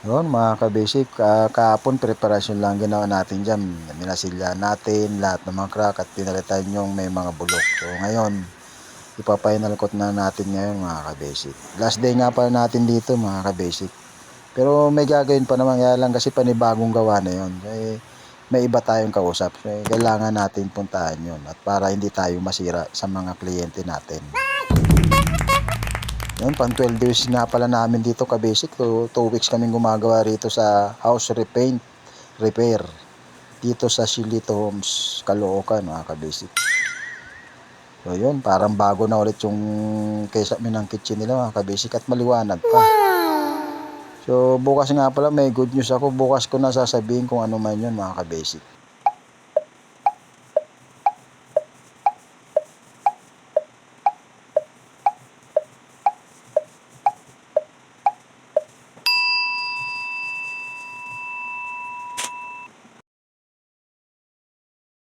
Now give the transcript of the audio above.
Yun mga ka-basic, kahapon preparasyon lang ginawa natin dyan. Minasilya natin lahat ng mga crack at pinalitan yung may mga bulok. So ngayon, ipapainal coat na natin ngayon mga ka-basic. Last day nga pala natin dito mga ka-basic. Pero may gagawin pa naman, kaya lang kasi panibagong gawa na yun. May iba tayong kausap. Kailangan natin puntahan yun at para hindi tayo masira sa mga kliyente natin. Yun, pang 12 days nga pala namin dito ka-basic. 2 weeks kaming gumagawa rito sa house repaint, repair. Dito sa Shilito Homes, Caloocan mga ka-basic. So yun, parang bago na ulit yung kesa ng kitchen nila mga ka-basic at maliwanag pa. So bukas nga pala may good news ako. Bukas ko na sasabihin kung ano man yun mga ka-basic.